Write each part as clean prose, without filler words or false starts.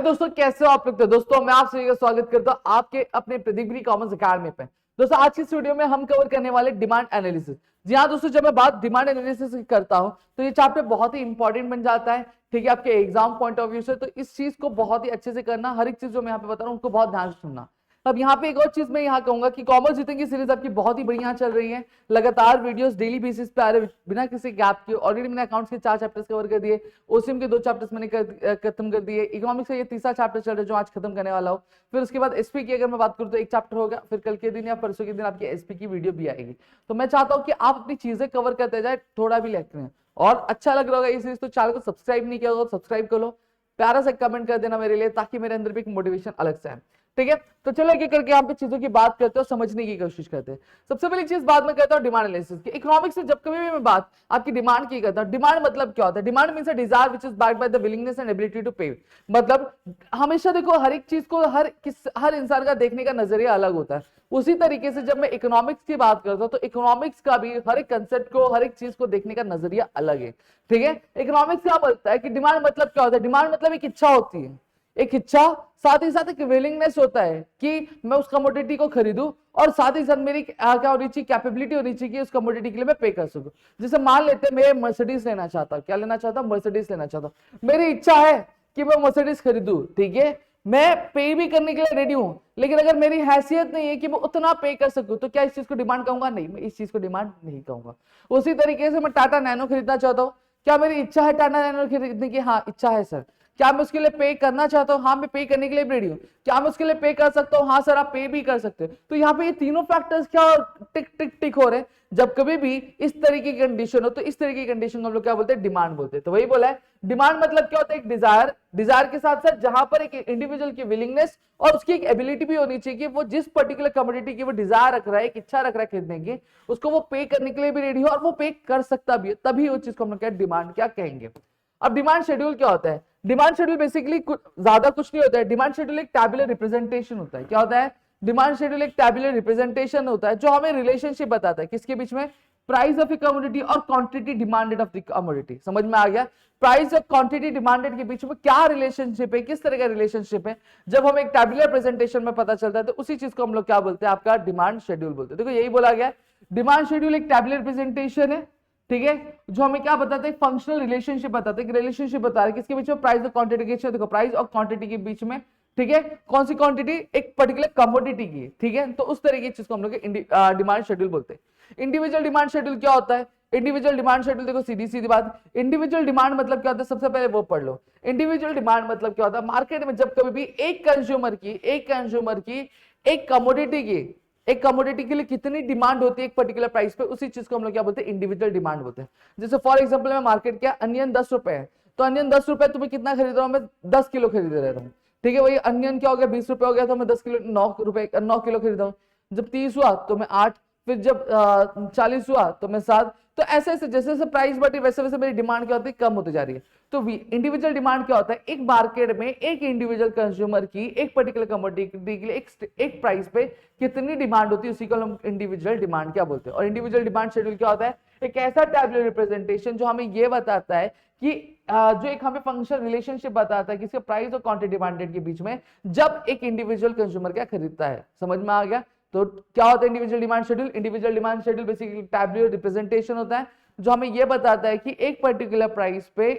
दोस्तों, कैसे हो आप लोग? तो दोस्तों मैं आप सभी का स्वागत करता हूं आपके अपने प्रदीप कॉमर्स अकेडमी पे। दोस्तों आज की इस वीडियो में हम कवर करने वाले डिमांड एनालिसिस। जी हाँ दोस्तों, जब मैं बात डिमांड एनालिसिस की करता हूं तो ये चैप्टर बहुत ही इंपॉर्टेंट बन जाता है, ठीक है, आपके एग्जाम पॉइंट ऑफ व्यू से। तो इस चीज को बहुत ही अच्छे से करना, हर एक चीज जो मैं यहाँ पे बता रहा हूँ उनको बहुत ध्यान से सुनना। अब यहाँ पे एक और चीज मैं यहाँ कहूंगा कि कॉमर्स जितने की सीरीज आपकी बहुत ही बढ़िया चल रही है, लगातार वीडियोस डेली बेसिस पे आ रहे बिना किसी गैप के। ऑलरेडी मैंने अकाउंट्स के 4 चैप्टर्स कवर कर दिए, ओसीएम के 2 चैप्टर्स मैंने खत्म कर दिए, इकोनॉमिक्स का ये तीसरा चैप्टर चल रहा है जो आज खत्म करने वाला हूँ। फिर उसके बाद एसपी की अगर मैं बात करूँ तो एक चैप्टर होगा, फिर कल के दिन या परसों के दिन आपकी एसपी की वीडियो भी आएगी। तो मैं चाहता हूँ कि आप अपनी चीजें कवर करते जाए, थोड़ा भी लेते हैं। और अच्छा लग रहा होगा ये सीरीज तो चैनल को सब्सक्राइब नहीं किया होगा तो सब्सक्राइब कर लो, प्यारा सा कमेंट कर देना मेरे लिए, ताकि मेरे अंदर भी एक मोटिवेशन अलग से है, ठीक है। तो चलो एक एक करके यहाँ पे चीजों की बात करते हैं और समझने की कोशिश करते हैं। सबसे पहली चीज बात मैं कहता हूँ डिमांड एनालिसिस की। इकोनॉमिक्स से जब कभी भी मैं बात आपकी डिमांड की करता हूँ, डिमांड मतलब क्या होता है? Demand means a desire which is backed by the willingness and ability to pay. मतलब हमेशा देखो, हर एक चीज को हर इंसान का देखने का नजरिया अलग होता है। उसी तरीके से जब मैं इकोनॉमिक्स की बात करता हूँ तो इकोनॉमिक्स का भी हर एक कंसेप्ट को, हर एक चीज को देखने का नजरिया अलग है, ठीक है। इकोनॉमिक्स क्या बोलता है कि डिमांड मतलब क्या होता है? डिमांड मतलब एक इच्छा होती है, एक इच्छा, साथ ही साथ एक विलिंगनेस होता है कि मैं उस कमोडिटी को खरीदूं, और साथ ही साथ मेरी क्या होनी चाहिए, कैपेबिलिटी होनी चाहिए कि उस कमोडिटी के लिए मैं पे कर सकूं। जैसे मान लेते हैं मैं मर्सिडीज लेना चाहता हूं, क्या लेना चाहता हूं? मर्सिडीज लेना चाहता हूं। मेरी इच्छा है कि मैं मर्सिडीज खरीदूं, ठीक है, मैं पे भी करने के लिए रेडी हूं, लेकिन अगर मेरी हैसियत नहीं है कि मैं उतना पे कर सकूं तो क्या इस चीज को डिमांड कहूंगा? नहीं, मैं इस चीज को डिमांड नहीं कहूंगा। उसी तरीके से मैं टाटा नैनो खरीदना चाहता हूं, क्या मेरी इच्छा है टाटा नैनो खरीदने की? हाँ इच्छा है सर। क्या मैं उसके लिए पे करना चाहता हूं? हाँ मैं पे करने के लिए रेडी हूं। क्या मैं उसके लिए पे कर सकता हूं? हाँ सर आप पे भी कर सकते हो। तो यहाँ पे ये तीनों फैक्टर्स क्या टिक टिक टिक हो रहे हैं। जब कभी भी इस तरीके की कंडीशन हो तो इस तरीके की कंडीशन को हम लोग क्या बोलते हैं? डिमांड बोलते हैं। तो वही बोला है, डिमांड मतलब क्या होता है? एक डिजायर, डिजायर के साथ साथ जहां पर एक इंडिविजुअल की विलिंगनेस और उसकी एक एबिलिटी भी होनी चाहिए कि वो जिस पर्टिकुलर कमोडिटी की वो डिजायर रख रहा है, एक इच्छा रख रहा है खरीदने की, उसको वो पे करने के लिए भी रेडी हो और वो पे कर सकता भी है, तभी उस चीज को हम लोग क्या डिमांड क्या कहेंगे। अब डिमांड शेड्यूल क्या होता है? डिमांड शेड्यूल बेसिकली ज्यादा कुछ नहीं होता है। डिमांड शेड्यूल एक टैबुलर रिप्रेजेंटेशन होता है। क्या होता है? डिमांड शेड्यूल एक टैबुलर रिप्रेजेंटेशन होता है जो हमें रिलेशनशिप बताता है किसके बीच में? प्राइस ऑफ ए कमोडिटी और quantity demanded of the commodity. समझ में आ गया? प्राइस और क्वांटिटी डिमांडेड के बीच में क्या रिलेशनशिप है, किस तरह का रिलेशनशिप है, जब हम एक टैबुलर प्रेजेंटेशन में पता चलता है तो उसी चीज को हम लोग क्या बोलते हैं? आपका डिमांड शेड्यूल बोलते हैं। देखो यही बोला गया, डिमांड शेड्यूल एक टैबुलर प्रेजेंटेशन है, ठीक है, जो हमें क्या बताते हैं? फंक्शनल रिलेशनशिप बताते हैं। रिलेशनशिप बता रहे हैं किसके बीच में? प्राइस और क्वांटिटी के। देखो प्राइस और क्वांटिटी के बीच में, ठीक है, कौन सी क्वांटिटी? एक पर्टिकुलर कमोडिटी की, ठीक है। तो उस तरीके की चीज को हम लोग डिमांड शेड्यूल बोलते हैं। इंडिविजुअल डिमांड शेड्यूल क्या होता है? इंडिविजुअल डिमांड शेड्यूल देखो सीधी सीधी बात, इंडिविजुअल डिमांड मतलब क्या होता है? सबसे पहले वो पढ़ लो। इंडिविजुअल डिमांड मतलब क्या होता है? मार्केट में जब कभी भी एक कंज्यूमर की एक कमोडिटी की, एक कमोडिटी के लिए कितनी डिमांड होती है एक पर्टिकुलर प्राइस पे, उसी चीज को हम लोग क्या बोलते हैं? इंडिविजुअल डिमांड बोलते हैं। जैसे फॉर एग्जांपल में मार्केट क्या, अनियन 10 रुपए है, तो अनियन 10 रुपए तुम्हें कितना खरीद रहा हूं? मैं 10 किलो खरीद रहा हूँ, ठीक है। वही अनियन क्या हो गया? 20 रुपए हो गया, तो मैं 10 किलो 9 किलो खरीदा हूँ। जब 30 हुआ तो मैं 8, फिर जब 40 हुआ तो मैं 7। तो ऐसे ऐसे जैसे जैसे प्राइस बढ़ी वैसे वैसे मेरी डिमांड क्या होती है? कम होती जा रही है। तो इंडिविजुअल डिमांड क्या होता है? एक मार्केट में एक इंडिविजुअल कंज्यूमर की एक पर्टिकुलर कमोडिटी के लिए एक प्राइस पे कितनी डिमांड होती है, उसी को हम इंडिविजुअल डिमांड क्या बोलते हैं। और इंडिविजुअल डिमांड शेड्यूल क्या होता है? एक ऐसा टैबुलर रिप्रेजेंटेशन जो हमें ये बताता है कि जो एक हमें फंक्शनल रिलेशनशिप बताता है किसके? प्राइस और क्वांटिटी डिमांडेड के बीच में, जब एक इंडिविजुअल कंज्यूमर क्या खरीदता है। समझ में आ गया? तो क्या होता है individual demand schedule? Individual demand schedule basically tabular representation होता है जो हमें यह बताता है कि एक पर्टिकुलर प्राइस पे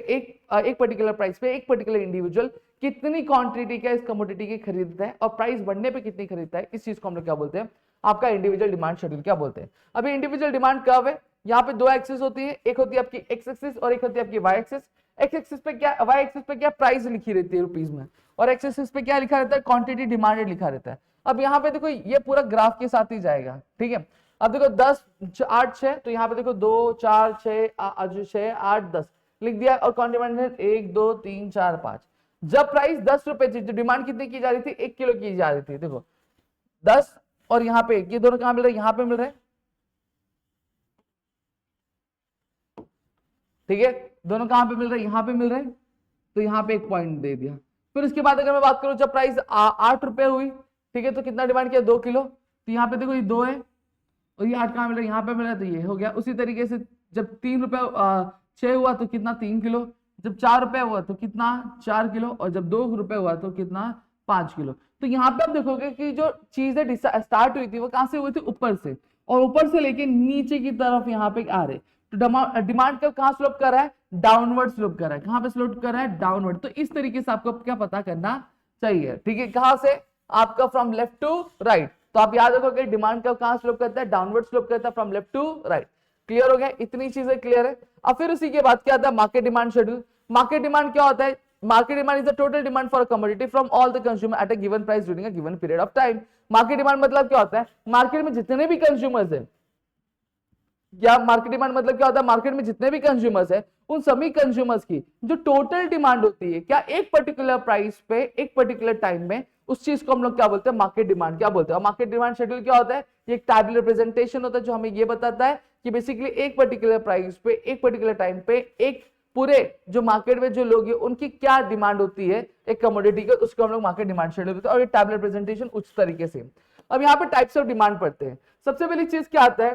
एक पर्टिकुलर इंडिविजुअल कितनी क्वांटिटी का इस कमोडिटी की खरीदता है और प्राइस बढ़ने पे कितनी खरीदता है। इस चीज को हम लोग क्या बोलते हैं? आपका इंडिविजुअल डिमांड शेड्यूल क्या बोलते हैं। अभी इंडिविजुअल डिमांड कर्व है, यहाँ पे 2 एक्सिस होती है, एक होती है आपकी एक्स एक्सिस और एक होती है आपकी वाई एक्सिस। एक्स एक्सिस पे क्या, वाई एक्सिस पे क्या प्राइस लिखी रहती है रुपीज में, और एक्स एक्सिस पे क्या लिखा रहता है? क्वांटिटी डिमांडेड लिखा रहता है। अब यहाँ पे देखो ये पूरा ग्राफ के साथ ही जाएगा, ठीक है। अब देखो 10 8 6, तो यहाँ पे देखो 2 4 6 8 10 लिख दिया, और क्वांटिटी 1 2 3 4 5। जब प्राइस 10 रुपए थी तो डिमांड कितनी की जा रही थी? 1 किलो की जा रही थी। देखो 10 और यहाँ पे 1, ये दोनों कहां मिल रहे हैं? यहाँ पे मिल रहे हैं, ठीक है। दोनों कहां पे मिल रहे हैं? यहाँ पे मिल रहे हैं, तो यहाँ पे एक पॉइंट दे दिया। फिर उसके बाद अगर मैं बात करूं जब प्राइस 8 रुपए हुई, ठीक है, तो कितना डिमांड किया? 2 किलो। तो यहाँ पे देखो ये 2 है और ये 8 कहां मिल रहा है? यहाँ पे मिल रहा है, तो ये हो गया। उसी तरीके से जब 3 रुपए 6 हुआ तो कितना? 3 किलो। जब 4 रुपए हुआ तो कितना 4 किलो, और जब 2 रुपए हुआ तो कितना 5 किलो। तो यहाँ पे आप देखोगे कि जो चीजें स्टार्ट हुई थी वो कहां से हुई थी, ऊपर से, और ऊपर से लेके नीचे की तरफ यहाँ पे आ रहे। तो डिमांड कब कहां स्लोप कर रहा है, डाउनवर्ड स्लोप कर रहा है। कहां पे स्लोप कर रहा है, डाउनवर्ड। तो इस तरीके से आपको क्या पता करना चाहिए, ठीक है। कहां से, आपका फ्रॉम लेफ्ट टू राइट। तो आप याद रखोगे डिमांड कब कहां स्लोप करता है, डाउनवर्ड स्लोप करता है from left to right. Clear हो गया, इतनी चीजें क्लियर है। अब फिर उसी के बाद क्या आता है, market demand schedule. Market demand क्या होता है, market demand is the total demand for a commodity from all the consumer at a given price during a given period of time. Market demand मतलब क्या होता है, मार्केट में जितने भी कंज्यूमर्स हैं, या मार्केट डिमांड मतलब क्या होता है, मार्केट में जितने भी कंज्यूमर्स है उन सभी कंज्यूमर्स की जो टोटल डिमांड होती है, क्या एक पर्टिकुलर प्राइस पे एक पर्टिकुलर टाइम में, उस चीज को हम लोग क्या बोलते हैं, मार्केट डिमांड क्या बोलते हैं। मार्केट डिमांड शेड्यूल क्या होता है, ये एक टैबुलर रिप्रेजेंटेशन होता है जो हमें ये बताता है कि बेसिकली एक पर्टिकुलर प्राइस पे एक पर्टिकुलर टाइम पे एक पूरे जो मार्केट में जो लोग हैं उनकी क्या डिमांड होती है एक कमोडिटी का, उसको हम लोग मार्केट डिमांड शेड्यूल बोलते हैं। और ये टैबुलर रिप्रेजेंटेशन उस तरीके से। अब यहाँ पे टाइप्स ऑफ डिमांड पढ़ते हैं। सबसे पहली चीज क्या आता है,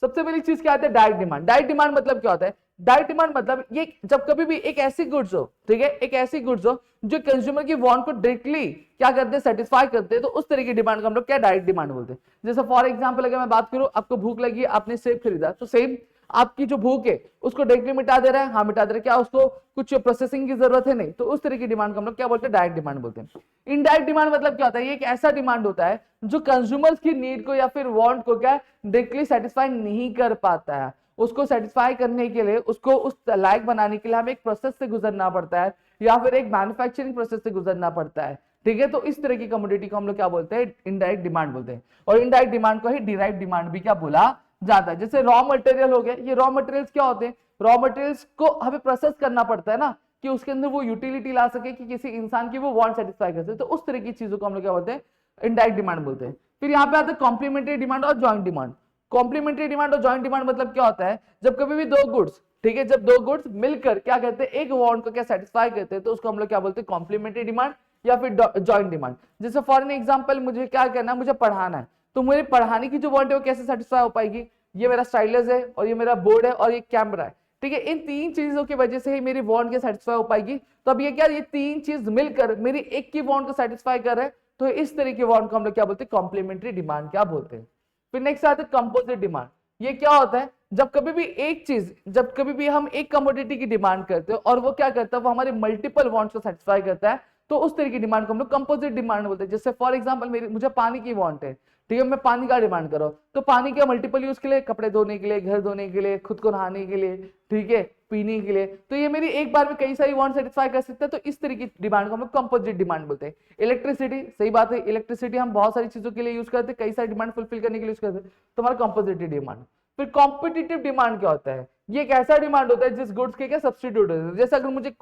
सबसे पहली चीज क्या आता है, डायरेक्ट डिमांड। डायरेक्ट डिमांड मतलब क्या होता है, डायरेक्ट डिमांड मतलब ये जब कभी भी एक ऐसी गुड्स हो, ठीक है, एक ऐसी गुड्स हो जो कंज्यूमर की वांट को डायरेक्टली क्या करते हैं, सेटिस्फाई करते हैं, तो उस तरह की डिमांड को हम लोग क्या डायरेक्ट डिमांड बोलते हैं। जैसे फॉर एग्जांपल अगर मैं बात करूं, आपको भूख लगी, आपने सेब खरीदा, तो सेब आपकी जो भूख है उसको डायरेक्टली मिटा दे रहा है, हाँ मिटा दे रहा है, क्या उसको कुछ प्रोसेसिंग की जरूरत है, नहीं, तो उस तरह की डिमांड को हम लोग क्या बोलते हैं, डायरेक्ट डिमांड बोलते हैं। इनडायरेक्ट डिमांड मतलब क्या होता है, ये एक ऐसा डिमांड होता है जो कंज्यूमर्स की नीड को या फिर वांट को क्या डायरेक्टली सेटिस्फाई नहीं कर पाता है। उसको सेटिस्फाई करने के लिए, उसको उस लायक बनाने के लिए हमें एक प्रोसेस से गुजरना पड़ता है या फिर एक मैन्युफैक्चरिंग प्रोसेस से गुजरना पड़ता है, ठीक है। तो इस तरह की कमोडिटी को हम लोग क्या बोलते हैं, इनडायरेक्ट डिमांड बोलते हैं। और इनडायरेक्ट डिमांड को ही डिराइव्ड डिमांड भी क्या बोला जाता है। जैसे रॉ मटेरियल हो गया, ये रॉ मटेरियल्स क्या होते हैं, रॉ मटेरियल्स को हमें प्रोसेस करना पड़ता है ना, कि उसके अंदर वो यूटिलिटी ला सके कि किसी इंसान की वो वांट सेटिस्फाई कर सके, तो उस तरह की चीजों को हम लोग क्या बोलते हैं, इनडायरेक्ट डिमांड बोलते हैं। फिर यहाँ पे आता है कॉम्प्लीमेंट्री डिमांड और जॉइंट डिमांड। कॉम्प्लीमेंट्री डिमांड और जॉइंट डिमांड मतलब क्या होता है, जब कभी भी दो गुड्स, ठीक है, जब दो गुड्स मिलकर क्या करते हैं, एक वांट को क्या सेटिस्फाई करते हैं, तो उसको हम लोग क्या बोलते हैं, कॉम्प्लीमेंट्री डिमांड या फिर जॉइंट डिमांड। जैसे फॉर एन एग्जांपल, मुझे क्या करना है, मुझे पढ़ाना है, तो मेरे पढ़ाने की जो वांट है वो कैसे सेटिस्फाई हो पाएगी, ये मेरा स्टाइलस है और ये मेरा बोर्ड है और ये कैमरा है, ठीक है, इन तीन चीजों की वजह से ही मेरी वांट क्या सेटिस्फाई हो पाएगी। तो अब ये क्या, ये तीन चीज मिलकर मेरी एक की वांट को सेटिस्फाई कर रहे हैं, तो इस तरह की वांट को हम लोग क्या बोलते हैं, कॉम्प्लीमेंट्री डिमांड क्या बोलते हैं। फिर नेक्स्ट आता है कंपोजिट डिमांड। ये क्या होता है, जब कभी भी एक चीज, जब कभी भी हम एक कमोडिटी की डिमांड करते हैं और वो क्या करता है, वो हमारे मल्टीपल वांट्स को सेटिस्फाई करता है, तो उस तरह की डिमांड को हम लोग कंपोजिट डिमांड बोलते हैं। जैसे फॉर एग्जांपल मुझे पानी की वांट है, ठीक है, मैं पानी का डिमांड कर रहा हूं, तो पानी का मल्टीपल यूज के लिए, कपड़े धोने के लिए, घर धोने के लिए, खुद को नहाने के लिए, ठीक है, पीने के लिए, तो ये मेरी एक बार में कई सारी वांट सेटिस्फाई कर सकता है, तो इस तरह की डिमांड को हम लोग कंपोजिट डिमांड बोलते हैं। इलेक्ट्रिसिटी, सही बात है, इलेक्ट्रिसिटी हम बहुत सारी चीजों के लिए यूज करते हैं, कई सारी डिमांड फुलफिल करने के लिए यूज करते हैं, तो हमारा कंपोजिट डिमांड। फिर कॉम्पिटिटिव डिमांड क्या होता है, ये एक ऐसा डिमांड होता है जिस गुड्स के क्या सब्स्टिट्यूट होते हैं। जैसे अगर मुझे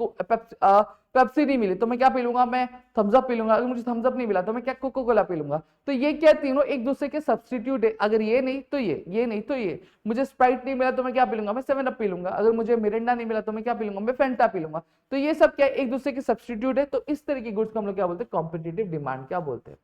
पेप्सी नहीं मिली तो मैं क्या पी लूंगा, मैं थम्स अप पी लूंगा। अगर मुझे थम्स अप नहीं मिला तो मैं क्या कोको कोला पी लूंगा। तो ये क्या, तीनों एक दूसरे के सब्स्टिट्यूट है। अगर ये नहीं तो ये नहीं तो ये। मुझे स्प्राइट नहीं मिला तो मैं क्या पी लूंगा, मैं 7 अप पी लूंगा। अगर मुझे मिरिंडा नहीं मिला तो मैं क्या पी लूंगा, मैं फेंटा पी लूंगा। तो ये सब क्या, एक दूसरे के सब्स्टिट्यूट है। तो इस तरह की गुड्स को हम लोग क्या बोलते हैं, कॉम्पिटिटिव डिमांड क्या बोलते हैं।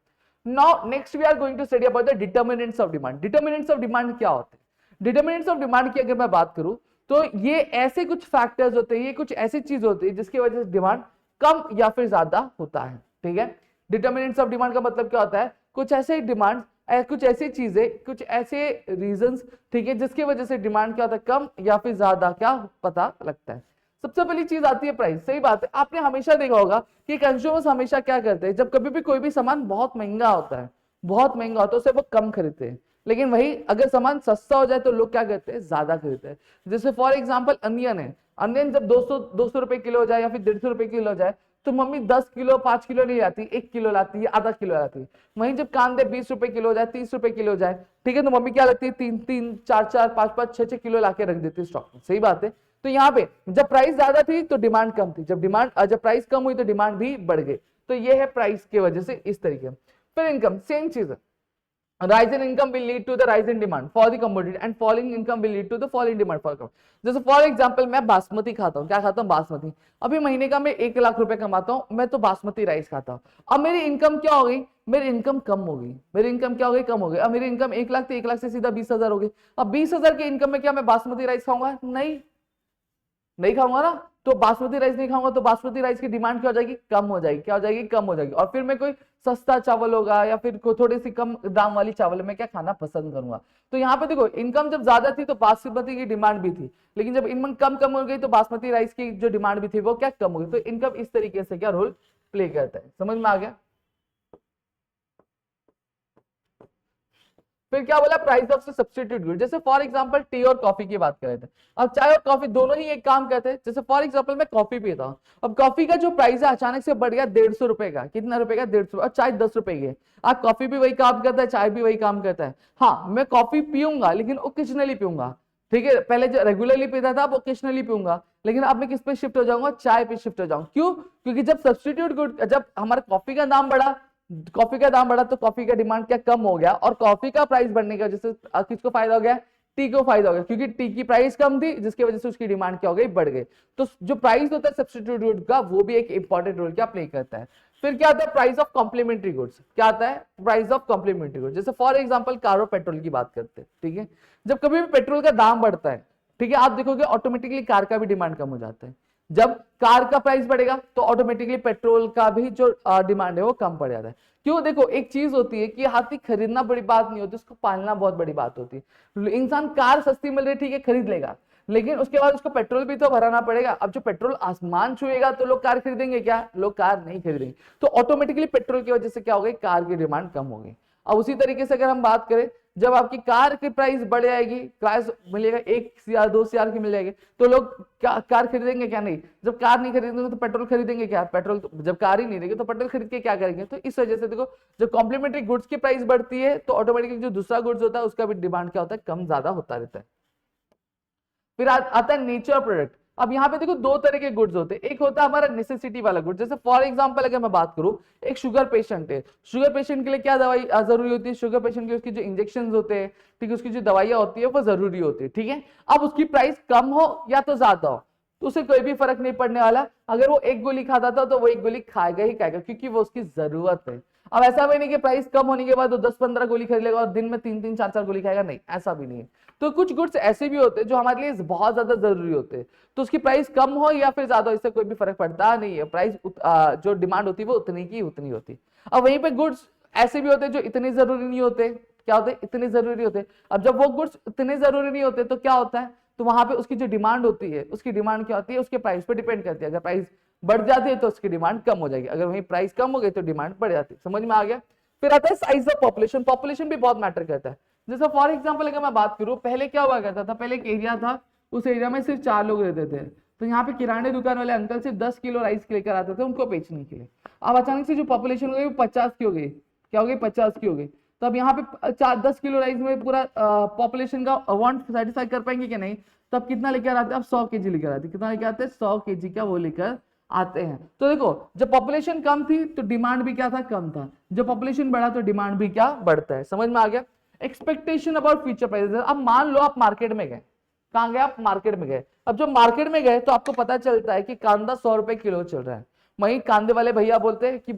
Now next we are going to study about the determinants of demand. Determinants of demand क्या होते हैं, डिटर्मिनेंट्स ऑफ डिमांड की अगर मैं बात करूं तो ये ऐसे कुछ फैक्टर्स होते हैं, ये कुछ ऐसी चीज होती है जिसकी वजह से डिमांड कम या फिर ज्यादा होता है, ठीक है। डिटर्मिनेंट्स ऑफ डिमांड का मतलब क्या होता है, कुछ ऐसे डिमांड, कुछ ऐसी चीजें, कुछ ऐसे रीजंस, ठीक है, जिसकी वजह से डिमांड क्या होता है, कम या फिर ज्यादा क्या पता लगता है। सबसे पहली चीज आती है प्राइस। सही बात है, आपने हमेशा देखा होगा कि कंज्यूमर्स हमेशा क्या करते हैं, जब कभी भी कोई भी सामान बहुत महंगा होता है, बहुत महंगा होता है, उसे वो कम खरीदते हैं। लेकिन वही अगर सामान सस्ता हो जाए तो लोग क्या करते हैं, ज्यादा खरीदते हैं। जैसे फॉर एग्जांपल अनियन है, अनियन जब 200 रुपए किलो हो जाए या फिर 150 रुपए किलो हो जाए तो मम्मी 10 किलो 5 किलो नहीं लाती, 1 किलो लाती है, आधा किलो लाती है। वहीं जब कांदे 20 रुपए किलो हो जाए, 30 रुपए किलो हो जाए, ठीक है, तो मम्मी क्या लगती है, 3 4 5 6 किलो लाके रख देती है स्टॉक में। सही बात है। तो यहाँ पे जब प्राइस ज्यादा थी तो डिमांड कम थी, जब प्राइस कम हुई तो डिमांड भी बढ़ गई। तो ये है प्राइस की वजह से इस तरीके। फिर इनकम, सेम चीज है। rise in income will lead to the rise in demand for the commodity and falling income will lead to the fall in demand for commodity। जैसे फॉर एग्जांपल मैं बासमती खाता हूँ, क्या खाता हूँ, बासमती। अभी महीने का मैं 1 लाख रुपए कमाता हूँ, मैं तो बासमती राइस खाता हूँ। अब मेरी इनकम क्या हो गई, मेरी इनकम कम हो गई, मेरी इनकम क्या हो गई, कम हो गई। अब मेरी इनकम 1 लाख थी, 1 लाख से सीधा 20,000 हो गई। अब 20,000 की इनकम में क्या मैं बासमती राइस खाऊंगा, नहीं खाऊंगा ना। तो बासमती राइस नहीं खाऊंगा तो बासमती राइस की डिमांड क्या हो जाएगी, कम हो जाएगी। क्या हो जाएगी, कम हो जाएगी। और फिर मैं कोई सस्ता चावल होगा या फिर कोई थोड़ी सी कम दाम वाली चावल मैं क्या खाना पसंद करूंगा। तो यहाँ पे देखो इनकम जब ज्यादा थी तो बासमती की डिमांड भी थी, लेकिन जब इनकम कम कम हो गई तो बासमती राइस की जो डिमांड भी थी वो क्या कम हो गई। तो इनकम इस तरीके से क्या रोल प्ले करता है, समझ में आ गया। फिर क्या बोला, प्राइस ऑफ सब्स्टिट्यूट गुड। जैसे फॉर एग्जांपल टी और कॉफी की बात कर रहे थे। अब चाय और कॉफी दोनों ही एक काम करते हैं। जैसे फॉर एग्जांपल मैं कॉफी पीता हूँ, अब कॉफी का जो प्राइस है अचानक से बढ़ गया 150 रुपए का। कितना रुपए का, 150। और चाय 10 रुपए की है। अब कॉफी भी वही काम करता है, चाय भी वही काम करता है। हाँ मैं कॉफी पीऊंगा लेकिन ओकेजनली पीऊंगा, ठीक है। पहले जो रेगुलरली पीता था अब ओकेजनली पीऊंगा, लेकिन अब मैं किस पे शिफ्ट हो जाऊंगा, चाय पे शिफ्ट हो जाऊंगा। क्यों, क्योंकि जब सब्स्टिट्यूट गुड, जब हमारा कॉफी का दाम बढ़ा, कॉफी का दाम बढ़ा तो कॉफी का डिमांड क्या कम हो गया, और कॉफी का प्राइस बढ़ने की वजह से किसको फायदा हो गया, टी को फायदा हो गया, क्योंकि टी की प्राइस कम थी जिसकी वजह से उसकी डिमांड क्या हो गई, बढ़ गई। तो जो प्राइस होता है सब्स्टिट्यूट गुड का वो भी एक इंपॉर्टेंट रोल क्या प्ले करता है। फिर क्या आता है, प्राइस ऑफ कॉम्प्लीमेंट्री गुड्स। क्या आता है, प्राइस ऑफ कॉम्प्लीमेंट्री गुड्स। जैसे फॉर एग्जांपल कार और पेट्रोल की बात करते हैं, ठीक है। जब कभी भी पेट्रोल का दाम बढ़ता है, ठीक है, आप देखोगे ऑटोमेटिकली कार का भी डिमांड कम हो जाता है। जब कार का प्राइस बढ़ेगा तो ऑटोमेटिकली पेट्रोल का भी जो डिमांड है वो कम पड़ जाता है। क्यों, देखो एक चीज होती है कि हाथी खरीदना बड़ी बात नहीं होती, उसको पालना बहुत बड़ी बात होती है। इंसान कार सस्ती मिल रही है, ठीक है, खरीद लेगा, लेकिन उसके बाद उसको पेट्रोल भी तो भराना पड़ेगा। अब जो पेट्रोल आसमान छुएगा तो लोग कार खरीदेंगे क्या, लोग कार नहीं खरीदेंगे। तो ऑटोमेटिकली पेट्रोल की वजह से क्या हो गई, कार की डिमांड कम होगी। अब उसी तरीके से अगर हम बात करें, जब आपकी कार की प्राइस बढ़ जाएगी, प्राइस मिलेगा 1 2 की मिल जाएगी, तो लोग कार खरीदेंगे क्या, नहीं। जब कार नहीं खरीदेंगे तो पेट्रोल खरीदेंगे क्या, पेट्रोल तो जब कार ही नहीं रहेगी तो पेट्रोल खरीद के क्या करेंगे। तो इस वजह से देखो जब कॉम्प्लीमेंट्री गुड्स की प्राइस बढ़ती है तो ऑटोमेटिकली जो दूसरा गुड्स होता है उसका भी डिमांड क्या होता है, कम ज्यादा होता रहता है। फिर आता है नेचर प्रोडक्ट। अब यहाँ पे देखो दो तरह के गुड्स होते हैं, एक होता है हमारा नेसेसिटी वाला गुड। जैसे फॉर एग्जांपल अगर मैं बात करूं, एक शुगर पेशेंट है, शुगर पेशेंट के लिए क्या दवाई जरूरी होती है, शुगर पेशेंट के लिए उसकी जो इंजेक्शन होते हैं, ठीक है, उसकी जो दवाइयां होती है वो जरूरी होती है, ठीक है। अब उसकी प्राइस कम हो या तो ज्यादा हो तो उसे कोई भी फर्क नहीं पड़ने वाला। अगर वो एक गोली खाता था तो वो एक गोली खाएगा ही खाएगा, क्योंकि वो उसकी जरूरत है। अब ऐसा भी नहीं कि प्राइस कम होने के बाद वो 10-15 गोली खरीद लेगा और दिन में 3-3 4-4 गोली खाएगा, नहीं, ऐसा भी नहीं है। तो कुछ गुड्स ऐसे भी होते हैं जो हमारे लिए बहुत ज्यादा जरूरी होते हैं, तो उसकी प्राइस कम हो या फिर ज्यादा हो इससे कोई भी फर्क पड़ता नहीं है। प्राइस जो डिमांड होती है वो उतनी की उतनी होती। अब वहीं पे गुड्स ऐसे भी होते हैं जो इतने जरूरी नहीं होते। क्या होते हैं, इतने जरूरी होते। अब जब वो गुड्स इतने जरूरी नहीं होते तो क्या होता है, तो वहां पे उसकी जो डिमांड होती है, उसकी डिमांड क्या होती है, उसके प्राइस पे डिपेंड करती है। अगर प्राइस बढ़ जाती है तो उसकी डिमांड कम हो जाएगी, अगर वहीं प्राइस कम हो गई तो डिमांड बढ़ जाती है। समझ में आ गया। फिर आता है साइज ऑफ पॉपुलेशन। पॉपुलेशन भी बहुत मैटर करता है। जैसे फॉर एग्जांपल अगर मैं बात करूं, पहले क्या हुआ करता था, पहले एक एरिया था, उस एरिया में सिर्फ 4 लोग रहते थे, तो यहाँ पे किराने दुकान वाले अंकल सिर्फ 10 किलो राइस लेकर आते थे उनको बेचने के लिए। अब अचानक से जो पॉपुलेशन हो गई वो 50 की हो गई। क्या हो गई, 50 की हो गई। तो अब यहाँ पे 10 किलो राइस में पूरा पॉपुलेशन का वांट सेटिस्फाई कर पाएंगे कि नहीं। तब कितना लेकर आते हैं, अब 100 केजी लेकर आते हैं। कितना लेकर आते हैं, 100 केजी का वो लेकर आते हैं। तो देखो जब पॉपुलेशन कम थी तो डिमांड भी क्या था, कम था। जब पॉपुलेशन बढ़ा तो डिमांड भी क्या बढ़ता है। समझ में आ गया। Expectation about future prices. अब मान लो आप मार्केट में गए, कहां गए आप, मार्केट में गए। अब जब मार्केट में गए तो आपको पता चलता है कि कांदा 100 रुपए किलो चल रहा है। वहीं कांदे वाले भैया बोलते हैं कि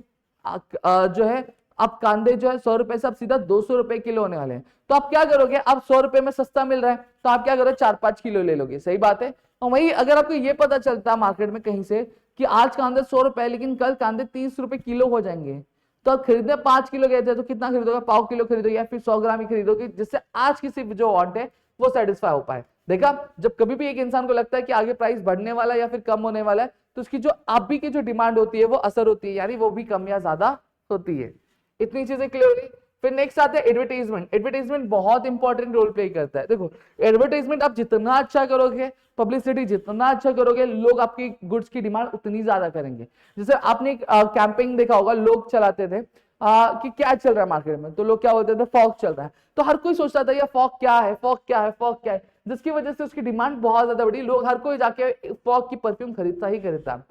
जो है अब कांदे जो है 100 रुपए से अब सीधा 200 रुपए किलो होने वाले हैं। तो आप क्या करोगे, अब 100 रुपए में सस्ता मिल रहा है तो आप क्या करोगे, 4-5 किलो ले लोगे। सही बात है। और वही अगर आपको ये पता चलता है मार्केट में कहीं से कि आज कांदे 100 रुपए लेकिन कल कांदे 30 रुपए किलो हो जाएंगे, तो आप खरीदने 5 किलो गए थे तो कितना खरीदोगे, पाव किलो खरीदोगे या फिर 100 ग्राम ही खरीदोगे, जिससे आज की सिर्फ जो वांट है वो सेटिस्फाई हो पाए। देखा, जब कभी भी एक इंसान को लगता है कि आगे प्राइस बढ़ने वाला है या फिर कम होने वाला है तो उसकी जो अभी की जो डिमांड होती है वो असर होती है, यानी वो भी कम या ज्यादा होती है। इतनी चीजें क्लियर हुई। फिर नेक्स्ट आता है एडवर्टाइजमेंट। एडवर्टाइजमेंट बहुत इंपॉर्टेंट रोल प्ले करता है। देखो एडवर्टाइजमेंट आप जितना अच्छा करोगे, पब्लिसिटी जितना अच्छा करोगे, लोग आपकी गुड्स की डिमांड उतनी ज्यादा करेंगे। जैसे आपने कैंपेन देखा होगा, लोग चलाते थे कि क्या चल रहा है मार्केट में, तो लोग क्या बोलते थे, फॉग चल रहा है। तो हर कोई सोचता था ये फॉग क्या है, फॉग क्या है, फॉग क्या है, जिसकी वजह से उसकी डिमांड बहुत ज्यादा बढ़ी। लोग हर कोई जाके फॉग की परफ्यूम खरीदता ही खरीदता।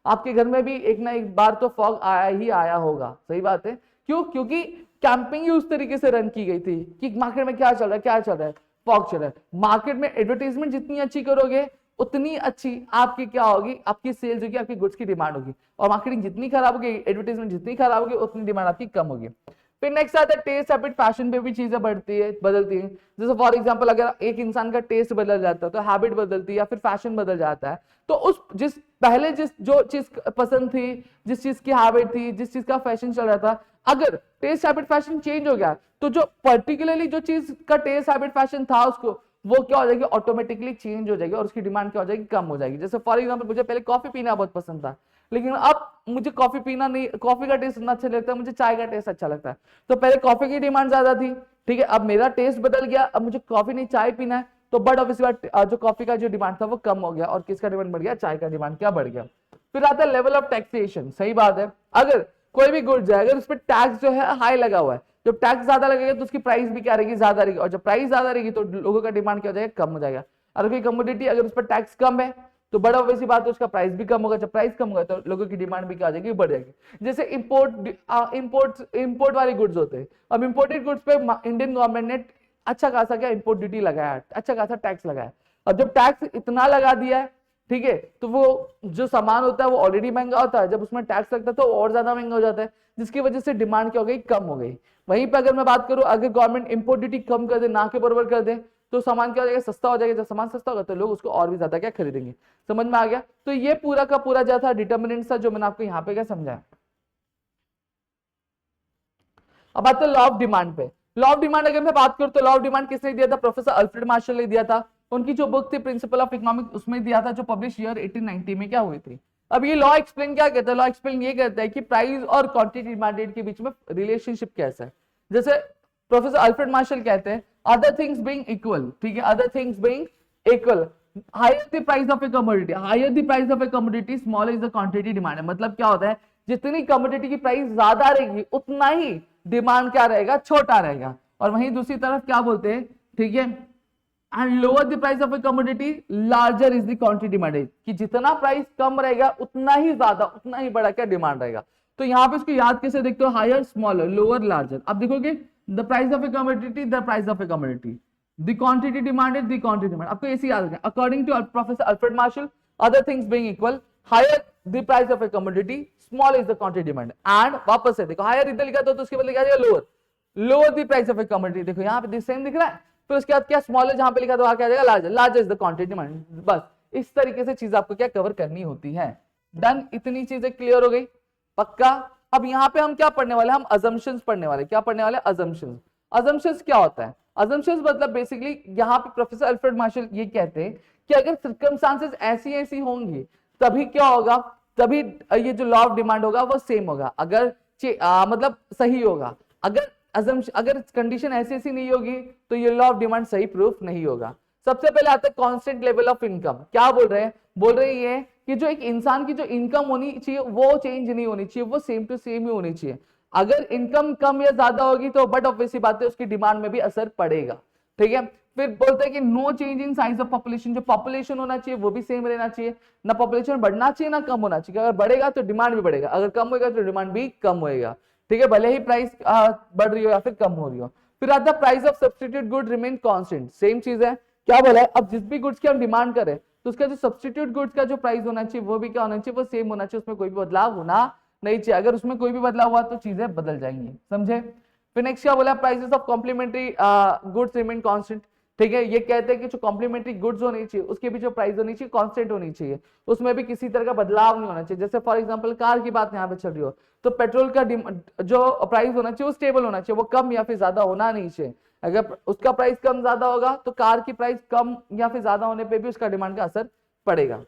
आपके घर में भी एक ना एक बार तो फॉग आया ही आया होगा। सही बात है। क्यों, क्योंकि कैंपिंग ही उस तरीके से रन की गई थी कि मार्केट में क्या चल रहा है, क्या चल रहा है, फॉग चल रहा है। मार्केट में एडवर्टाइजमेंट जितनी अच्छी करोगे उतनी अच्छी आपकी क्या होगी, आपकी सेल्स होगी, आपकी गुड्स की डिमांड होगी। और मार्केटिंग जितनी खराब होगी, एडवर्टाइजमेंट जितनी खराब होगी, उतनी डिमांड आपकी कम होगी। फिर नेक्स्ट आता है टेस्ट हैबिट, फैशन पे भी चीजें बढ़ती है, बदलती है। जैसे फॉर एग्जांपल अगर एक इंसान का टेस्ट बदल जाता है तो हैबिट बदलती है या फिर फैशन बदल जाता है। तो उस जिस पहले जिस जो चीज पसंद थी, जिस चीज की हैबिट थी, जिस चीज का फैशन चल रहा था, अगर टेस्ट हैबिट फैशन चेंज हो गया तो जो पर्टिकुलरली जो चीज का टेस्ट हैबिट फैशन था उसको, वो क्या हो जाएगी, ऑटोमेटिकली चेंज हो जाएगी और उसकी डिमांड क्या हो जाएगी, कम हो जाएगी। जैसे फॉर एग्जांपल मुझे पहले कॉफी पीना बहुत पसंद था, लेकिन अब मुझे कॉफी पीना नहीं, कॉफी का टेस्ट इतना अच्छा लगता है, मुझे चाय का टेस्ट अच्छा लगता है। तो पहले कॉफी की डिमांड ज्यादा थी, ठीक है, अब मेरा टेस्ट बदल गया, अब मुझे कॉफी नहीं चाय पीना है, तो बट ऑब्वियसली जो कॉफी का जो डिमांड था वो कम हो गया और किसका डिमांड बढ़ गया, चाय का डिमांड क्या बढ़ गया। फिर आता है लेवल ऑफ टैक्सेशन। सही बात है, अगर कोई भी गुड्स है अगर उस पर टैक्स जो है हाई लगा हुआ है, जब टैक्स ज्यादा लगेगा तो उसकी प्राइस भी क्या रहेगी, ज्यादा रहेगी, और जब प्राइस ज्यादा रहेगी तो लोगों का डिमांड क्या हो जाएगा, कम हो जाएगा। और कोई कमोडिटी अगर उस पर टैक्स कम है तो बड़ा वैसी बात है उसका प्राइस भी कम होगा, जब प्राइस कम होगा तो लोगों की डिमांड भी क्या आ जाएगी, बढ़ जाएगी। जैसे इंपोर्ट वाले गुड्स होते हैं, अब इंपोर्टेड गुड्स पे इंडियन गवर्नमेंट ने अच्छा खासा क्या इंपोर्ट ड्यूटी लगाया, अच्छा खासा टैक्स लगाया। अब जब टैक्स इतना लगा दिया है, ठीक है, तो वो जो सामान होता है वो ऑलरेडी महंगा होता है, जब उसमें टैक्स लगता है तो और ज्यादा महंगा हो जाता है, जिसकी वजह से डिमांड क्या हो गई, कम हो गई। वहीं पे अगर मैं बात करूं, अगर गवर्नमेंट इंपोर्ट ड्यूटी कम कर दे, ना के बराबर कर दे, तो सामान क्या हो जाएगा, सस्ता हो जाएगा। जब सामान सस्ता होगा तो लोग उसको और भी ज्यादा क्या खरीदेंगे। समझ में आ गया। तो ये पूरा का पूरा जो था डिटर्मिनेंट था, जो मैंने आपको यहाँ पे क्या समझाया। अब आते हैं लॉ ऑफ डिमांड पे। लॉ ऑफ डिमांड अगर मैं बात करूं तो लॉ ऑफ डिमांड किसने दिया था, प्रोफेसर अल्फ्रेड मार्शल ने दिया था। उनकी जो बुक थी प्रिंसिपल ऑफ इकोनॉमिक्स उसमें दिया था, जो पब्लिश ईयर 1890 में क्या हुई थी। अब ये लॉ एक्सप्लेन क्या कहता है, लॉ एक्सप्लेन ये कहता है कि प्राइस और क्वांटिटी डिमांडेड के बीच में रिलेशनशिप कैसा है। जैसे प्रोफेसर अल्फ्रेड मार्शल कहते हैं अदर थिंग्स बीइंग इक्वल, ठीक है, other things being equal, higher the price of a commodity, higher the price of a commodity small is the quantity demand. मतलब क्या होता है, जितनी कमोडिटी की प्राइस ज्यादा रहेगी उतना ही डिमांड क्या रहेगा, छोटा रहेगा। और वहीं दूसरी तरफ क्या बोलते हैं, ठीक है, and lower the price of a commodity larger is the quantity demanded, कि जितना प्राइस कम रहेगा उतना ही ज्यादा, उतना ही बड़ा क्या डिमांड रहेगा। तो यहाँ पे इसको याद कैसे देखते हो, हायर स्मॉलर लोअर लार्जर। अब देखोगे the price of a commodity, the price of a commodity, the quantity demanded, the quantity demand. आपको ऐसे याद रखना, according to professor Alfred Marshall, other things being equal, higher the price of a commodity, small is the quantity demand. And वापस से देखो, higher इधर लिखा तो उसके बदले क्या जाएगा, lower, lower the price of a commodity. देखो यहाँ पे सेम दिख रहा है, फिर उसके बाद क्या, स्मॉलर जहां पे लिखा तो वहां क्या जाएगा, larger, larger is the quantity demand. बस इस तरीके से चीज आपको क्या कवर करनी होती है। डन, इतनी चीजें क्लियर हो गई, पक्का। अब यहाँ पे हम क्या पढ़ने वाले, हम अजम्पशंस पढ़ने वाले। क्या पढ़ने वाले, अजम्पशंस। अजम्पशंस क्या होता है, अजम्पशंस मतलब बेसिकली यहाँ पे प्रोफेसर अल्फ्रेड मार्शल ये कहते हैं कि अगर सर्कमस्टांसेस ऐसी ऐसी होंगी तभी क्या होगा, तभी ये जो लॉ ऑफ डिमांड होगा वो सेम होगा, अगर मतलब सही होगा। अगर कंडीशन ऐसी ऐसी नहीं होगी तो ये लॉ ऑफ डिमांड सही प्रूफ नहीं होगा। सबसे पहले आता है कांस्टेंट लेवल ऑफ इनकम। क्या बोल रहे हैं, बोल रहे हैं कि जो एक इंसान की जो इनकम होनी चाहिए वो चेंज नहीं होनी चाहिए, वो सेम टू सेम ही होनी चाहिए। अगर इनकम कम या ज्यादा होगी तो बट ऑब्वियसली बात है उसकी डिमांड में भी असर पड़ेगा, ठीक है। फिर बोलते हैं कि no change in size of population, जो पॉपुलेशन होना चाहिए वो भी सेम रहना चाहिए, ना पॉपुलेशन बढ़ना चाहिए ना कम होना चाहिए। अगर बढ़ेगा तो डिमांड भी बढ़ेगा, अगर कम होगा तो डिमांड भी कम होएगा, ठीक है, भले ही प्राइस बढ़ रही हो या फिर कम हो रही हो। फिर आता है price of substitute good remain constant, same चीज है। क्या बोला है, अब जिस भी गुड्स की हम डिमांड करें तो उसका जो सब्स्टिट्यूट गुड्स का जो प्राइस होना चाहिए वो भी क्या होना चाहिए, वो सेम होना चाहिए, उसमें कोई भी बदलाव होना नहीं चाहिए। अगर उसमें कोई भी बदलाव हुआ तो चीजें बदल जाएंगी, समझे। फिर नेक्स्ट क्या बोला, prices of complementary goods remain constant, ठीक है। ये कहते हैं कि जो कॉम्प्लीमेंट्री गुड्स होनी चाहिए उसके भी जो प्राइस होनी चाहिए कांस्टेंट होनी चाहिए, उसमें भी किसी तरह का बदलाव नहीं होना चाहिए। जैसे फॉर एग्जांपल कार की बात यहाँ पे चल रही हो तो पेट्रोल का जो प्राइस होना चाहिए वो स्टेबल होना चाहिए, वो कम या फिर ज्यादा होना नहीं चाहिए। अगर उसका प्राइस कम ज्यादा होगा तो कार की प्राइस कम या फिर ज्यादा होने पे भी उसका डिमांड का असर पड़ेगा।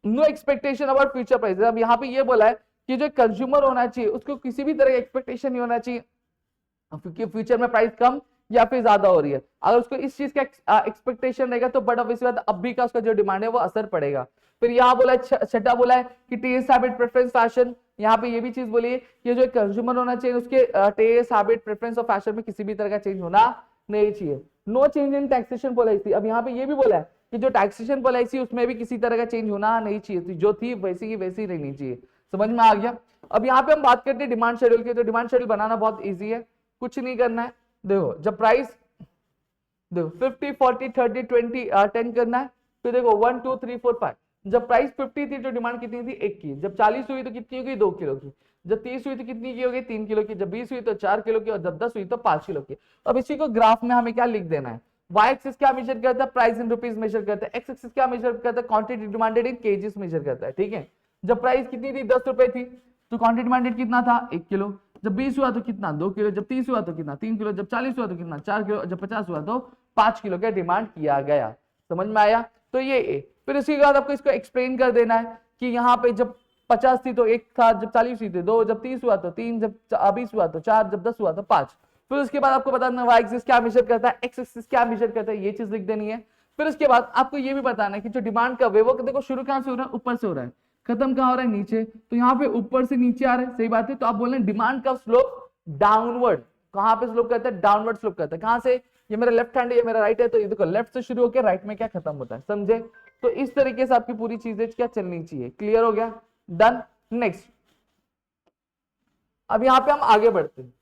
No expectation about future price. अब यहाँ पे ये बोला है कि जो कंज्यूमर होना चाहिए उसको किसी भी तरह का एक्सपेक्टेशन नहीं होना चाहिए क्योंकि फ्यूचर में प्राइस कम या फिर ज्यादा हो रही है। अगर उसको इस चीज का एक्सपेक्टेशन रहेगा तो बट ऑब्वियसली बात अब भी का उसका जो डिमांड है वो असर पड़ेगा। फिर यहाँ बोला है, छठा बोला है कि टेस्ट हैबिट प्रेफरेंस फैशन। यहाँ पे ये भी चीज बोली है कि जो कंज्यूमर होना चाहिए उसके टेस्ट हैबिट प्रेफरेंस और फैशन में किसी भी तरह का चेंज होना नहीं चाहिए। No change in taxation policy. अब यहाँ पे ये भी बोला है कि जो टैक्सेशन पॉलिसी उसमें भी किसी तरह का चेंज होना नहीं चाहिए, जो थी वैसी की वैसी रहनी चाहिए। समझ में आ गया। अब यहाँ पे हम बात करते हैं डिमांड शेड्यूल की। तो डिमांड शेड्यूल बनाना बहुत ईजी है, कुछ नहीं करना है। देखो जब प्राइस देखो 50 40 30 20 10 करना है, फिर देखो 1 2 3 4 5 जब प्राइस 50 थी तो डिमांड कितनी थी 1 की, जब 40 हुई तो कितनी होगी 2 किलो की, जब 30 हुई तो कितनी की होगी 3 किलो की, जब 20 हुई तो 4 किलो की, और जब 10 हुई तो 5 किलो की। अब इसी को ग्राफ में हमें क्या लिख देना है, वाई एक्सिस क्या मेजर करता है, प्राइस इन रुपीज मेजर करता है, एक्स एक्सिस क्या मेजर करता है, quantity demanded in kgs measure करता है। ठीक है, जब प्राइस कितनी थी 10 रुपए थी तो क्वांटिटी डिमांडेड कितना था 1 किलो, जब 20 हुआ तो कितना 2 किलो, जब 30 हुआ तो कितना 3 किलो, जब 40 हुआ तो कितना 4 किलो, जब 50 हुआ तो 5 किलो का डिमांड किया गया। समझ में आया? तो ये ए। फिर इसके बाद आपको इसको एक्सप्लेन कर देना है कि यहाँ पे जब 50 थी तो 1 था, जब 40 हुई तो 2, जब 30 हुआ तो 3, जब 20 हुआ तो 4, जब 10 हुआ तो 5। फिर उसके बाद आपको बताना वाई एक्सिस क्या मेजर करता है, एक्स एक्सिस क्या मेजर करता है, ये चीज लिख देनी है। फिर उसके बाद आपको ये भी बताना है कि जो डिमांड का वे वो देखो शुरू कहां से हो रहा है, ऊपर से हो रहा है, खत्म कहां हो रहा है नीचे, तो यहाँ पे ऊपर से नीचे आ रहा है, सही बात है। तो आप बोल रहे हैं डिमांड का स्लोप डाउनवर्ड, कहां पे स्लोप करता है, डाउनवर्ड स्लोप करता है। कहां से, ये मेरा लेफ्ट हैंड है ये मेरा राइट है, तो ये देखो लेफ्ट से शुरू होकर राइट में क्या खत्म होता है, समझे? तो इस तरीके से आपकी पूरी चीजें क्या चलनी चाहिए, क्लियर हो गया, डन। नेक्स्ट, अब यहां पे हम आगे बढ़ते हैं।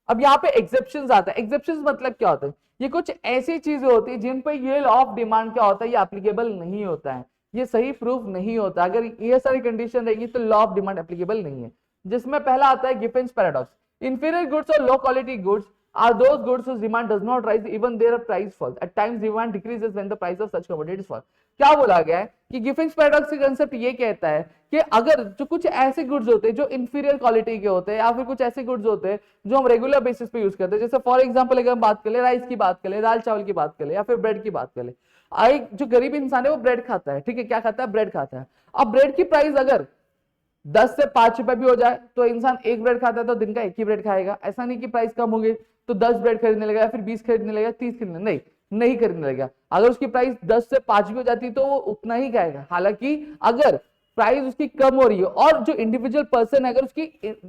अब यहाँ पे एक्सेप्शंस आता है। एक्सेप्शंस मतलब क्या होता है, ये कुछ ऐसी चीजें होती है जिन पे ये लॉ ऑफ डिमांड क्या होता है, ये एप्लीकेबल नहीं होता है, ये सही प्रूफ नहीं होता। अगर ये सारी कंडीशन रहेगी तो लॉ ऑफ डिमांड एप्लीकेबल नहीं है। जिसमें पहला आता है गिफेंस पैराडॉक्स, इंफीरियर गुड्स और low quality goods are those goods whose demand does not rise even their price falls. At times demand decreases when the price of such commodities fall. क्या बोला गया है कि गिफिंग्स पैराडॉक्स का कांसेप्ट ये कहता है कि अगर जो कुछ ऐसे गुड्स होते हैं जो इंफीरियर क्वालिटी के होते हैं, या फिर कुछ ऐसे गुड्स होते हैं जो हम रेगुलर बेसिस पे यूज करते हैं, जैसे फॉर एग्जांपल अगर हम बात करें राइस की बात करें, दाल चावल की बात करें, या फिर ब्रेड की बात करें। जो गरीब इंसान है वो ब्रेड खाता है, ठीक है, क्या खाता है, ब्रेड खाता है। अब ब्रेड की प्राइस अगर 10 से 5 रुपए भी हो जाए तो इंसान एक ब्रेड खाता है तो दिन का एक ही ब्रेड खाएगा। ऐसा नहीं कि प्राइस कम हो गई तो 10 ब्रेड खरीदने लगा, या फिर 20 खरीदने लगा, 30 खरीदने, नहीं खरीदने लगा। अगर उसकी प्राइस 10 से 5 भी हो जाती तो वो उतना ही खाएगा। हालांकि अगर प्राइस उसकी कम हो रही है और जो इंडिविजुअल पर्सन है अगर उसकी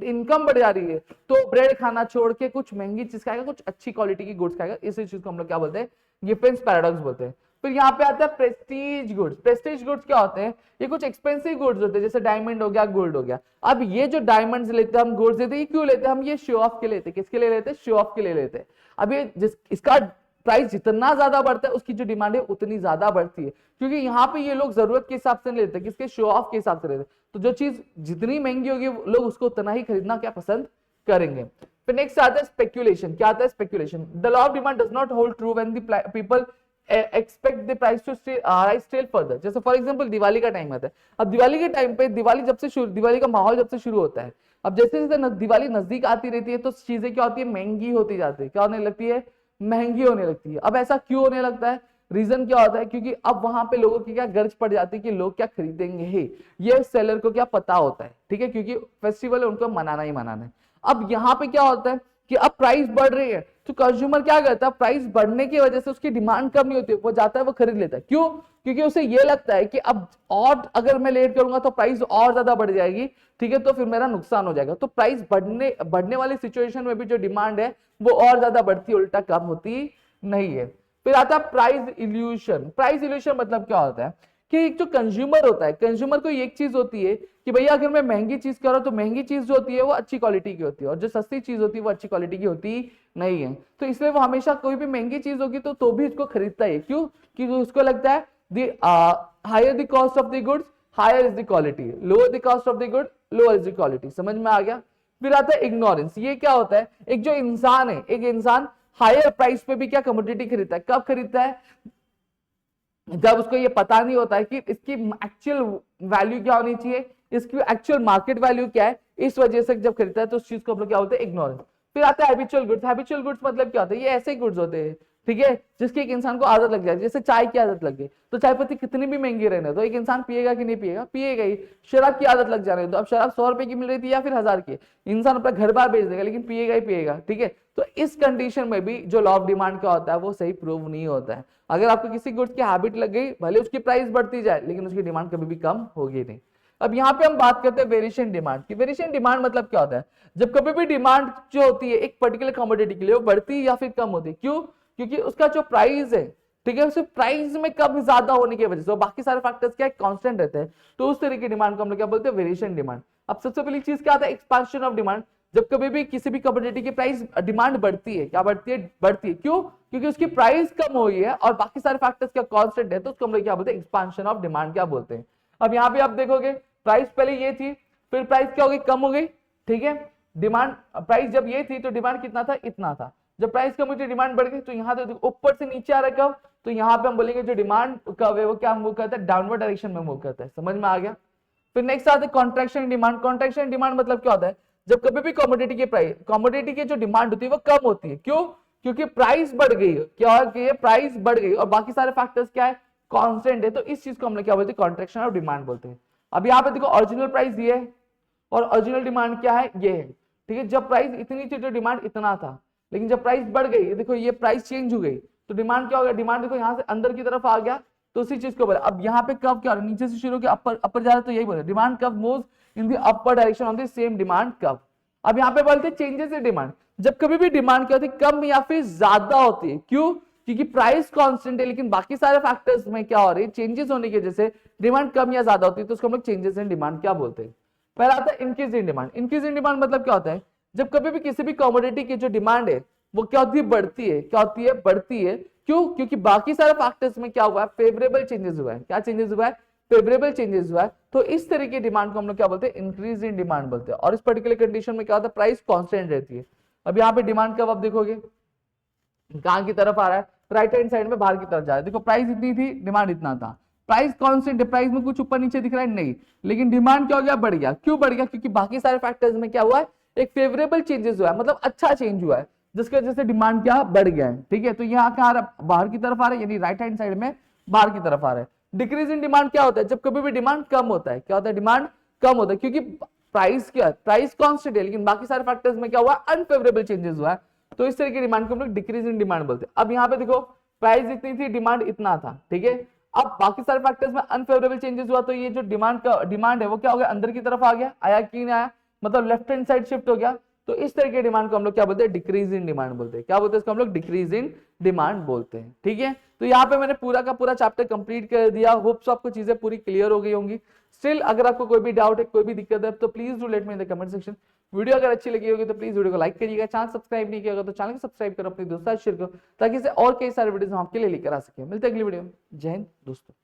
इनकम बढ़ जा रही है तो ब्रेड खाना छोड़ के कुछ महंगी चीज खाएगा, कुछ अच्छी क्वालिटी की गुड्स खाएगा। इसी चीज को हम लोग क्या बोलते हैं, गिफेंस पैराडॉक्स बोलते हैं। फिर यहाँ पे आता है प्रेस्टीज गुड्स। प्रेस्टीज गुड्स क्या होते हैं, ये कुछ एक्सपेंसिव गुड्स होते हैं, जैसे डायमंड हो गया, गोल्ड हो गया। अब ये जो डायमंड्स लेते हैं हम, गोल्ड लेते हैं, ये क्यों लेते हैं हम, ये शो ऑफ के लिए लेते हैं। किसके लिए लेते हैं, शो ऑफ के लिए लेते हैं। अब ये इसका प्राइस जितना ज्यादा बढ़ता है उसकी जो डिमांड है उतनी ज्यादा बढ़ती है, क्योंकि यहाँ पे ये लोग जरूरत के हिसाब से नहीं लेते, किसके, शो ऑफ के हिसाब से लेते। तो जो चीज जितनी महंगी होगी लोग उसको उतना ही खरीदना क्या पसंद करेंगे। फिर नेक्स्ट आता है स्पेक्यूलेशन। क्या आता है speculation, the law of demand does not hold true when the people expect the price to rise still further. जैसे फॉर एग्जांपल दिवाली का टाइम आता है। अब दिवाली के टाइम पे दिवाली का माहौल जब से शुरू होता है, अब जैसे जैसे दिवाली नजदीक आती रहती है तो चीजें क्या होती है, महंगी होती जाती है। क्या होने लगती है, महंगी होने लगती है। अब ऐसा क्यों होने लगता है, रीजन क्या होता है, क्योंकि अब वहां पे लोगों की क्या गर्ज पड़ जाती है कि लोग क्या खरीदेंगे ही, ये सेलर को क्या पता होता है, ठीक है, क्योंकि फेस्टिवल है उनको मनाना ही मनाना है। अब यहाँ पे क्या होता है कि अब प्राइस बढ़ रही है तो कंज्यूमर क्या करता है, प्राइस बढ़ने की वजह से उसकी डिमांड कम नहीं होती, वो जाता है वो खरीद लेता है। क्यों, क्योंकि उसे ये लगता है कि अब और अगर मैं लेट करूंगा तो प्राइस और ज्यादा बढ़ जाएगी, ठीक है, तो फिर मेरा नुकसान हो जाएगा। तो प्राइस बढ़ने वाली सिचुएशन में भी जो डिमांड है वो और ज्यादा बढ़ती है, उल्टा कम होती नहीं है। फिर आता है प्राइस इल्यूशन। प्राइस इल्यूशन मतलब क्या होता है कि एक जो कंज्यूमर होता है, कंज्यूमर को एक चीज होती है कि भैया अगर मैं महंगी चीज कर रहा हूं तो महंगी चीज जो होती है वो अच्छी क्वालिटी की होती है, और जो सस्ती चीज होती है वो अच्छी क्वालिटी की होती नहीं है। तो इसलिए वो हमेशा कोई भी महंगी चीज होगी तो भी उसको खरीदता है। क्यों, क्योंकि उसको लगता है higher the cost of the goods higher is the quality, lower the cost of the good lower is the quality. समझ में आ गया। फिर आता है इग्नोरेंस। ये क्या होता है, एक जो इंसान है, एक इंसान हायर प्राइस पे भी क्या कमोडिटी खरीदता है, कब खरीदता है, जब उसको ये पता नहीं होता है कि इसकी एक्चुअल वैल्यू क्या होनी चाहिए, इसकी एक्चुअल मार्केट वैल्यू क्या है, इस वजह से जब खरीदता है तो उस चीज को हम लोग क्या बोलते हैं, इग्नोरेंस। फिर आता है हैबिचुअल गुड्स। हैबिचुअल गुड्स मतलब क्या होता है, ये ऐसे गुड्स होते हैं, ठीक है, जिसकी एक इंसान को आदत लग जाए। जैसे चाय की आदत लग गई तो चाय पत्ती कितनी भी महंगी रहने तो एक इंसान पिएगा कि नहीं पिएगा, पिएगा ही। शराब की आदत लग जाने तो अब शराब 100 रुपए की मिल रही थी या फिर 1000 की, इंसान अपना घर बार बेच देगा लेकिन पिएगा ही पिएगा, ठीक है। तो इस कंडीशन में भी जो लॉ ऑफ डिमांड क्या होता है वो सही प्रूव नहीं होता है। अगर आपको किसी गुड्स की हैबिट लग गई, भले उसकी प्राइस बढ़ती जाए लेकिन उसकी डिमांड कभी भी कम होगी नहीं। अब यहाँ पे हम बात करते हैं वेरिएशन डिमांड की। वेरिएशन डिमांड मतलब क्या होता है, जब कभी भी डिमांड जो होती है एक पर्टिकुलर कमोडिटी के लिए वो बढ़ती या फिर कम होती है। क्यों, क्योंकि उसका जो प्राइस है, ठीक है, उसे प्राइस में कम ज्यादा होने की वजह से बाकी सारे फैक्टर्स क्या कांस्टेंट रहते हैं, तो उस तरह की डिमांड को हम लोग क्या बोलते हैं, वेरिएशन डिमांड। अब सबसे पहली चीज क्या आता है, एक्सपेंशन ऑफ डिमांड। जब कभी भी किसी भी कमोडिटी की प्राइस डिमांड बढ़ती है, क्या बढ़ती है? बढ़ती है। क्यों? क्योंकि उसकी प्राइस कम हुई है और बाकी सारे फैक्टर्स क्या कांस्टेंट है, तो उसको हम लोग क्या बोलते हैं? एक्सपांशन ऑफ डिमांड क्या बोलते हैं। अब यहाँ पे आप देखोगे प्राइस पहले ये थी, फिर प्राइस क्या हो गई? कम हो गई, ठीक है। डिमांड प्राइस जब ये थी तो डिमांड कितना था? इतना था। जब प्राइस कम हुई तो डिमांड बढ़ गई, तो यहाँ तो ऊपर से नीचे आ रहा है कब? तो यहाँ पे हम बोलेंगे जो डिमांड कर्व है वो क्या मूव करता है? डाउनवर्ड डायरेक्शन में मूव करता है। समझ में आ गया? फिर नेक्स्ट आता है कॉन्ट्रैक्शन डिमांड। कॉन्ट्रैक्शन डिमांड मतलब क्या होता है? जब कभी भी कमोडिटी की प्राइस, कमोडिटी की जो डिमांड होती है वो कम होती है। क्यों? क्योंकि प्राइस बढ़ गई है। क्या है? प्राइस बढ़ गई और बाकी सारे फैक्टर्स क्या है? कांस्टेंट है। तो इस चीज को हम लोग क्या बोलते हैं? कॉन्ट्रैक्शन ऑफ डिमांड बोलते हैं। अब यहाँ पे देखो ओरिजिनल प्राइस ये है और ओरिजिनल डिमांड क्या है? ये है, ठीक है। जब प्राइस इतनी थी तो डिमांड इतना था, लेकिन जब प्राइस बढ़ गई, देखो ये प्राइस चेंज हो गई, तो डिमांड क्या हो गया? डिमांड देखो यहाँ से अंदर की तरफ आ गया, तो उसी चीज को बोले। अब यहाँ पे कब क्या हो रहा है? नीचे से शुरू होकर अपर अपर जा रहा है, तो यही बोले डिमांड कब moves in the upper direction of the same demand कब। अब यहाँ पे बोलते हैं चेंजेस इन डिमांड। जब कभी भी डिमांड क्या होती है? कम या फिर ज्यादा होती है। क्यों? क्योंकि प्राइस कांस्टेंट है, लेकिन बाकी सारे फैक्टर्स में क्या हो रही है? चेंजेस होने की वजह से डिमांड कम या ज्यादा होती है, तो उसको हम लोग चेंजेस इन डिमांड क्या बोलते हैं। पहला आता है increase in demand. Increase in demand मतलब क्या होता है? जब कभी भी किसी भी कमोडिटी की जो डिमांड है वो क्या होती है? बढ़ती है। क्या होती है? बढ़ती है। क्यों? क्योंकि बाकी सारे फैक्टर्स में क्या हुआ है? फेवरेबल चेंजेस हुआ है। क्या चेंजेस हुआ है? फेवरेबल चेंजेस हुआ है। तो इस तरह की डिमांड को हम लोग क्या बोलते हैं? इंक्रीज इन डिमांड बोलते हैं। और इस पर्टिकुलर कंडीशन में क्या होता है? प्राइस कांस्टेंट रहती है। अब यहाँ पे डिमांड कब आप देखोगे कहां की तरफ आ रहा है? राइट हैंड साइड में बाहर की तरफ जा रहा है। देखो प्राइस इतनी थी, डिमांड इतना था, प्राइस कांस्टेंट है, प्राइस में कुछ ऊपर नीचे दिख रहा है नहीं, लेकिन डिमांड क्या हो गया? बढ़ गया। क्यों बढ़ गया? क्योंकि बाकी सारे फैक्टर्स में क्या हुआ है? एक फेवरेबल चेंजेस हुआ है, मतलब अच्छा चेंज हुआ है, जिसकी वजह से डिमांड क्या बढ़ गया है, ठीक है। तो यहाँ क्या आ रहा है? बाहर की तरफ आ रहा है, यानी राइट हैंड साइड में बाहर की तरफ आ रहा है। डिक्रीज इन डिमांड क्या होता है? जब कभी भी डिमांड कम होता है। क्या होता है? डिमांड कम होता है, क्योंकि प्राइस क्या है? प्राइस कांस्टेंट है, लेकिन बाकी सारे फैक्टर्स में क्या हुआ? अनफेवरेबल चेंजेस हुआ है, तो इस तरह की डिमांड को हम लोग डिक्रीज इन डिमांड बोलते हैं। अब यहाँ पे देखो प्राइस इतनी थी, डिमांड इतना था, ठीक है। अब बाकी सारे फैक्टर्स में अनफेवरेबल चेंजेस हुआ, तो ये जो डिमांड है वो क्या हो गया? अंदर की तरफ आ गया, आया कि नहीं आया? मतलब लेफ्ट हैंड साइड शिफ्ट हो गया। तो इस तरह के डिमांड को हम लोग क्या बोलते हैं? डिक्रीज इन डिमांड बोलते हैं। क्या बोलते हैं इसको हम लोग? डिक्रीज इन डिमांड बोलते हैं, ठीक है। तो यहाँ पे मैंने पूरा का पूरा चैप्टर कंप्लीट कर दिया। होप्स आपको चीजें पूरी क्लियर हो गई होंगी। स्टिल अगर आपको कोई भी डाउट है, कोई भी दिक्कत है, तो please do let me in the comment section. Video अगर अच्छी लगी होगी तो प्लीज वीडियो को लाइक करिएगा। चैनल सब्सक्राइब नहीं किया होगा तो चैनल को सब्सक्राइब करो, अपने दोस्तों शेयर करो, ताकि इसे और कई सारे वीडियो हम आपके लिए लेकर आ सके। मिलते हैं अगली वीडियो में। जय हिंद दोस्तों।